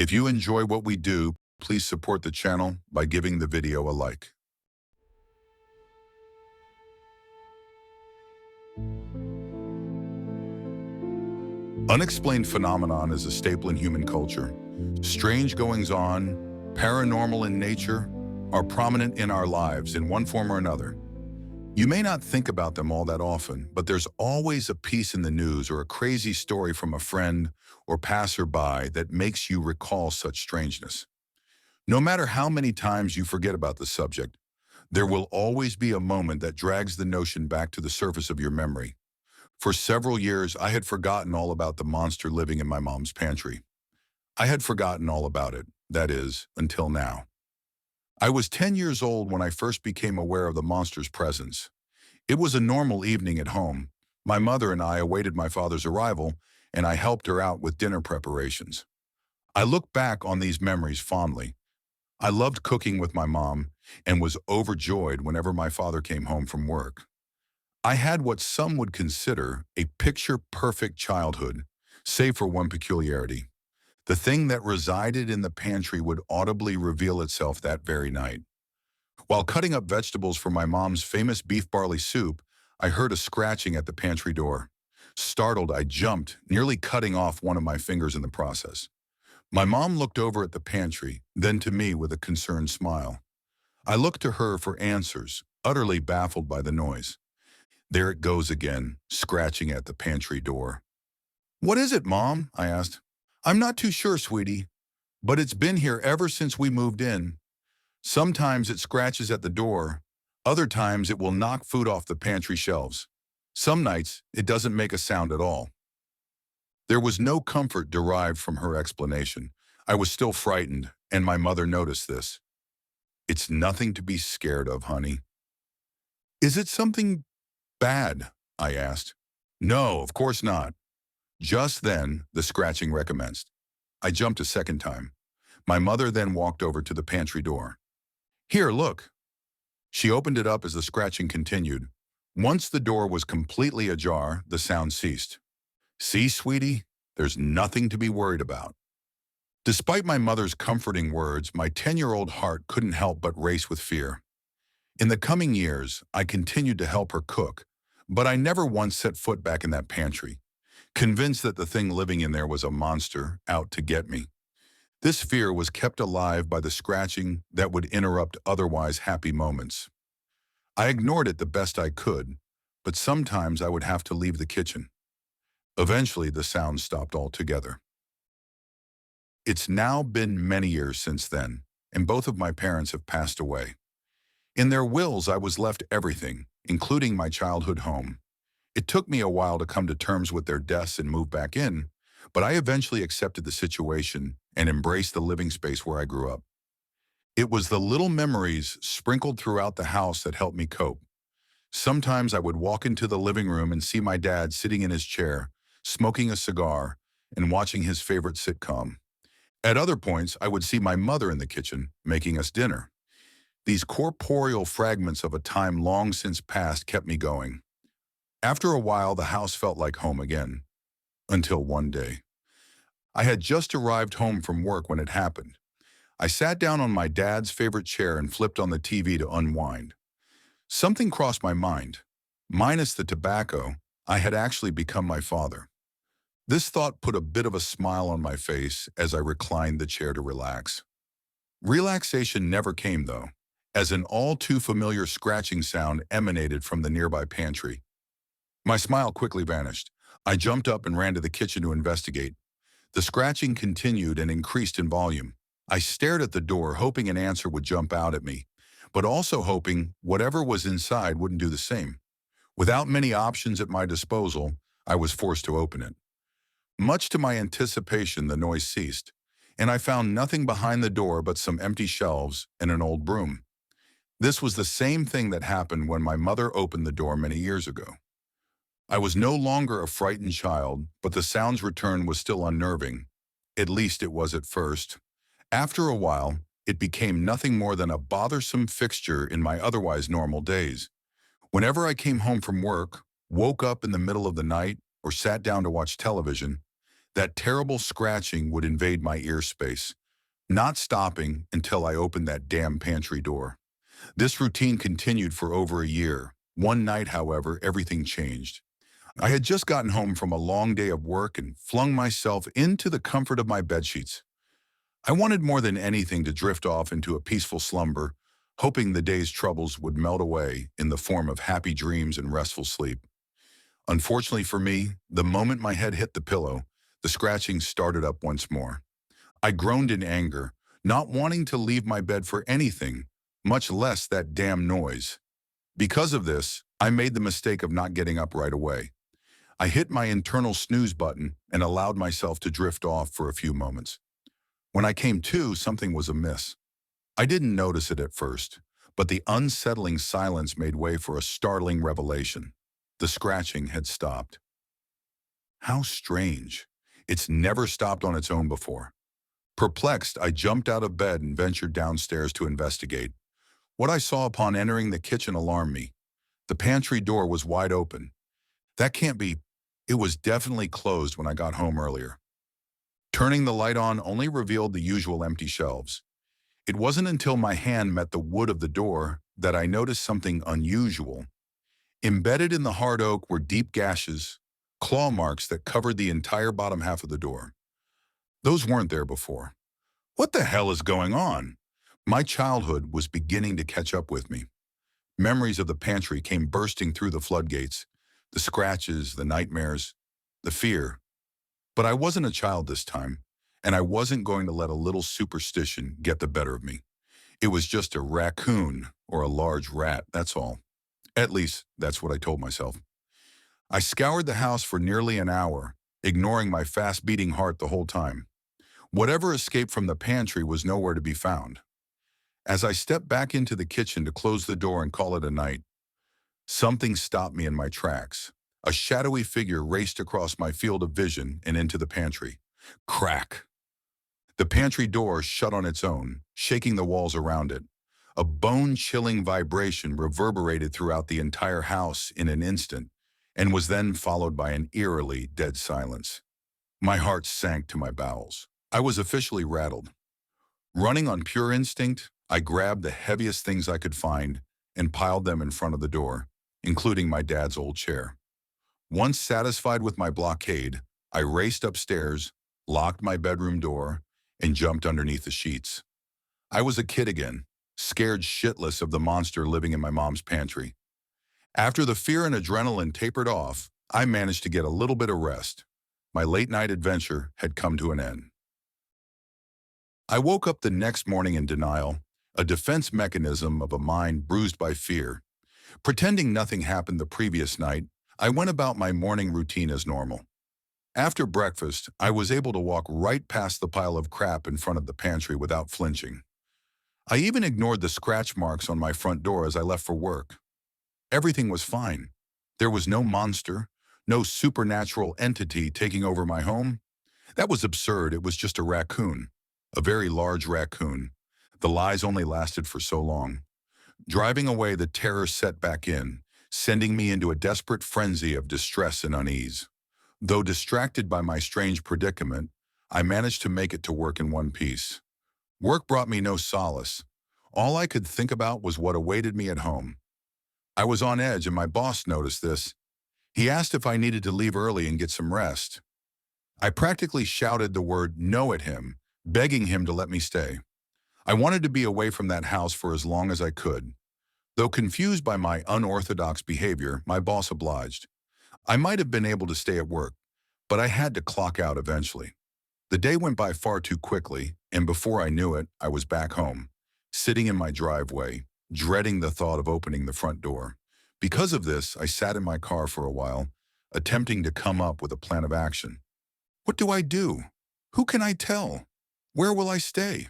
If you enjoy what we do, please support the channel by giving the video a like. Unexplained phenomenon is a staple in human culture. Strange goings-on, paranormal in nature, are prominent in our lives in one form or another. You may not think about them all that often, but there's always a piece in the news or a crazy story from a friend or passerby that makes you recall such strangeness. No matter how many times you forget about the subject, there will always be a moment that drags the notion back to the surface of your memory. For several years, I had forgotten all about the monster living in my mom's pantry. I had forgotten all about it, that is, until now. I was 10 years old when I first became aware of the monster's presence. It was a normal evening at home. My mother and I awaited my father's arrival, and I helped her out with dinner preparations. I look back on these memories fondly. I loved cooking with my mom and was overjoyed whenever my father came home from work. I had what some would consider a picture-perfect childhood, save for one peculiarity. The thing that resided in the pantry would audibly reveal itself that very night. While cutting up vegetables for my mom's famous beef barley soup, I heard a scratching at the pantry door. Startled, I jumped, nearly cutting off one of my fingers in the process. My mom looked over at the pantry, then to me with a concerned smile. I looked to her for answers, utterly baffled by the noise. There it goes again, scratching at the pantry door. "What is it, Mom?" I asked. "I'm not too sure, sweetie, but it's been here ever since we moved in. Sometimes it scratches at the door, other times it will knock food off the pantry shelves. Some nights it doesn't make a sound at all." There was no comfort derived from her explanation. I was still frightened, and my mother noticed this. "It's nothing to be scared of, honey." "Is it something bad?" I asked. "No, of course not." Just then, the scratching recommenced. I jumped a second time. My mother then walked over to the pantry door. "Here, look." She opened it up as the scratching continued. Once the door was completely ajar, the sound ceased. "See, sweetie, there's nothing to be worried about." Despite my mother's comforting words, my 10-year-old heart couldn't help but race with fear. In the coming years, I continued to help her cook, but I never once set foot back in that pantry, convinced that the thing living in there was a monster out to get me. This fear was kept alive by the scratching that would interrupt otherwise happy moments. I ignored it the best I could, but sometimes I would have to leave the kitchen. Eventually, the sound stopped altogether. It's now been many years since then, and both of my parents have passed away. In their wills, I was left everything, including my childhood home. It took me a while to come to terms with their deaths and move back in, but I eventually accepted the situation and embraced the living space where I grew up. It was the little memories sprinkled throughout the house that helped me cope. Sometimes I would walk into the living room and see my dad sitting in his chair, smoking a cigar and watching his favorite sitcom. At other points, I would see my mother in the kitchen, making us dinner. These corporeal fragments of a time long since past kept me going. After a while, the house felt like home again. Until one day. I had just arrived home from work when it happened. I sat down on my dad's favorite chair and flipped on the TV to unwind. Something crossed my mind. Minus the tobacco, I had actually become my father. This thought put a bit of a smile on my face as I reclined the chair to relax. Relaxation never came, though, as an all-too-familiar scratching sound emanated from the nearby pantry. My smile quickly vanished. I jumped up and ran to the kitchen to investigate. The scratching continued and increased in volume. I stared at the door, hoping an answer would jump out at me, but also hoping whatever was inside wouldn't do the same. Without many options at my disposal, I was forced to open it. Much to my anticipation, the noise ceased, and I found nothing behind the door but some empty shelves and an old broom. This was the same thing that happened when my mother opened the door many years ago. I was no longer a frightened child, but the sound's return was still unnerving. At least it was at first. After a while, it became nothing more than a bothersome fixture in my otherwise normal days. Whenever I came home from work, woke up in the middle of the night, or sat down to watch television, That terrible scratching would invade my ear space, not stopping until I opened that damn pantry door. This routine continued for over a year. One night, however, everything changed. I had just gotten home from a long day of work and flung myself into the comfort of my bedsheets. I wanted more than anything to drift off into a peaceful slumber, hoping the day's troubles would melt away in the form of happy dreams and restful sleep. Unfortunately for me, the moment my head hit the pillow, the scratching started up once more. I groaned in anger, not wanting to leave my bed for anything, much less that damn noise. Because of this, I made the mistake of not getting up right away. I hit my internal snooze button and allowed myself to drift off for a few moments. When I came to, something was amiss. I didn't notice it at first, but the unsettling silence made way for a startling revelation. The scratching had stopped. How strange. It's never stopped on its own before. Perplexed, I jumped out of bed and ventured downstairs to investigate. What I saw upon entering the kitchen alarmed me. The pantry door was wide open. That can't be. It was definitely closed when I got home earlier. Turning the light on only revealed the usual empty shelves. It wasn't until my hand met the wood of the door that I noticed something unusual. Embedded in the hard oak were deep gashes, claw marks that covered the entire bottom half of the door. Those weren't there before. What the hell is going on? My childhood was beginning to catch up with me. Memories of the pantry came bursting through the floodgates. The scratches, the nightmares, the fear. But I wasn't a child this time, and I wasn't going to let a little superstition get the better of me. It was just a raccoon or a large rat, that's all. At least, that's what I told myself. I scoured the house for nearly an hour, ignoring my fast-beating heart the whole time. Whatever escaped from the pantry was nowhere to be found. As I stepped back into the kitchen to close the door and call it a night, something stopped me in my tracks. A shadowy figure raced across my field of vision and into the pantry. Crack! The pantry door shut on its own, shaking the walls around it. A bone-chilling vibration reverberated throughout the entire house in an instant, and was then followed by an eerily dead silence. My heart sank to my bowels. I was officially rattled. Running on pure instinct, I grabbed the heaviest things I could find and piled them in front of the door, including my dad's old chair. Once satisfied with my blockade, I raced upstairs, locked my bedroom door, and jumped underneath the sheets. I was a kid again, scared shitless of the monster living in my mom's pantry. After the fear and adrenaline tapered off, I managed to get a little bit of rest. My late-night adventure had come to an end. I woke up the next morning in denial, a defense mechanism of a mind bruised by fear. Pretending nothing happened the previous night, I went about my morning routine as normal. After breakfast, I was able to walk right past the pile of crap in front of the pantry without flinching. I even ignored the scratch marks on my front door as I left for work. Everything was fine. There was no monster, no supernatural entity taking over my home. That was absurd. It was just a raccoon, a very large raccoon. The lies only lasted for so long. Driving away, the terror set back in, sending me into a desperate frenzy of distress and unease. Though distracted by my strange predicament, I managed to make it to work in one piece. Work brought me no solace. All I could think about was what awaited me at home. I was on edge and my boss noticed this. He asked if I needed to leave early and get some rest. I practically shouted the word no at him, begging him to let me stay. I wanted to be away from that house for as long as I could. Though confused by my unorthodox behavior, my boss obliged. I might have been able to stay at work, but I had to clock out eventually. The day went by far too quickly, and before I knew it, I was back home, sitting in my driveway, dreading the thought of opening the front door. Because of this, I sat in my car for a while, attempting to come up with a plan of action. What do I do? Who can I tell? Where will I stay?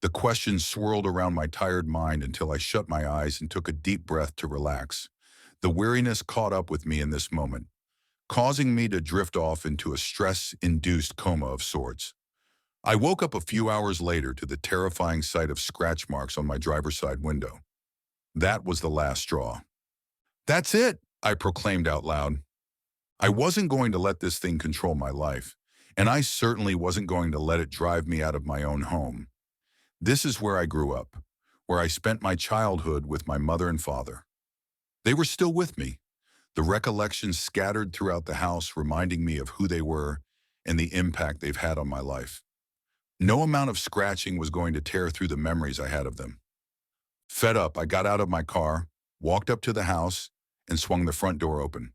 The questions swirled around my tired mind until I shut my eyes and took a deep breath to relax. The weariness caught up with me in this moment, causing me to drift off into a stress-induced coma of sorts. I woke up a few hours later to the terrifying sight of scratch marks on my driver's side window. That was the last straw. "That's it," I proclaimed out loud. I wasn't going to let this thing control my life, and I certainly wasn't going to let it drive me out of my own home. This is where I grew up, where I spent my childhood with my mother and father. They were still with me, the recollections scattered throughout the house reminding me of who they were and the impact they've had on my life. No amount of scratching was going to tear through the memories I had of them. Fed up, I got out of my car, walked up to the house, and swung the front door open.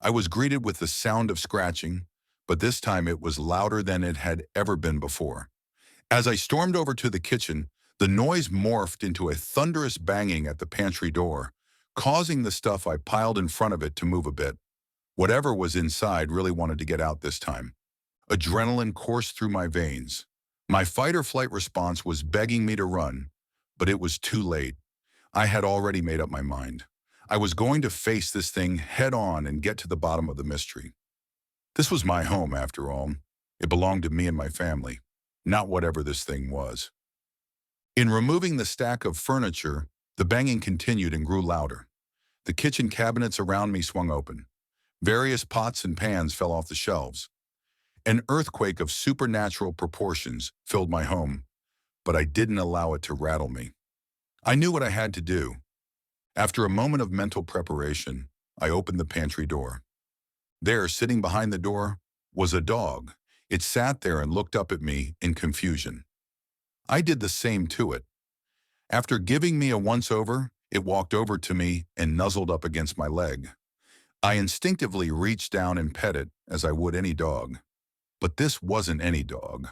I was greeted with the sound of scratching, but this time it was louder than it had ever been before. As I stormed over to the kitchen, the noise morphed into a thunderous banging at the pantry door, causing the stuff I piled in front of it to move a bit. Whatever was inside really wanted to get out this time. Adrenaline coursed through my veins. My fight-or-flight response was begging me to run, but it was too late. I had already made up my mind. I was going to face this thing head-on and get to the bottom of the mystery. This was my home, after all. It belonged to me and my family, not whatever this thing was. In removing the stack of furniture, the banging continued and grew louder. The kitchen cabinets around me swung open. Various pots and pans fell off the shelves. An earthquake of supernatural proportions filled my home, but I didn't allow it to rattle me. I knew what I had to do. After a moment of mental preparation, I opened the pantry door. There, sitting behind the door, was a dog. It sat there and looked up at me in confusion. I did the same to it. After giving me a once-over, it walked over to me and nuzzled up against my leg. I instinctively reached down and pet it as I would any dog. But this wasn't any dog.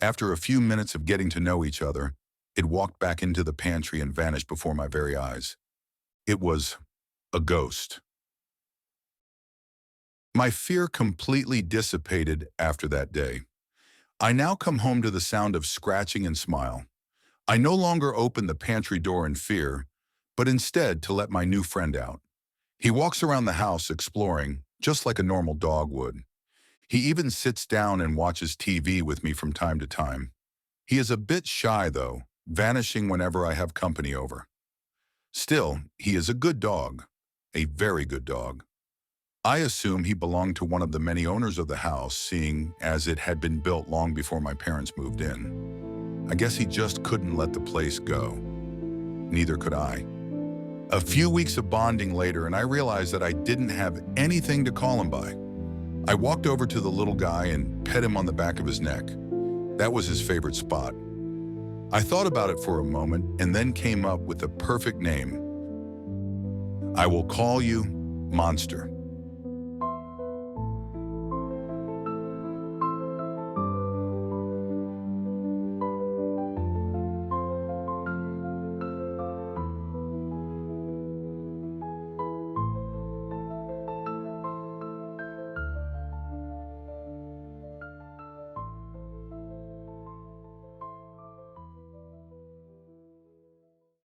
After a few minutes of getting to know each other, it walked back into the pantry and vanished before my very eyes. It was a ghost. My fear completely dissipated after that day. I now come home to the sound of scratching and smile. I no longer open the pantry door in fear, but instead to let my new friend out. He walks around the house exploring, just like a normal dog would. He even sits down and watches TV with me from time to time. He is a bit shy, though, vanishing whenever I have company over. Still, he is a good dog, a very good dog. I assume he belonged to one of the many owners of the house, seeing as it had been built long before my parents moved in. I guess he just couldn't let the place go. Neither could I. A few weeks of bonding later, and I realized that I didn't have anything to call him by. I walked over to the little guy and pet him on the back of his neck. That was his favorite spot. I thought about it for a moment and then came up with the perfect name. I will call you Monster.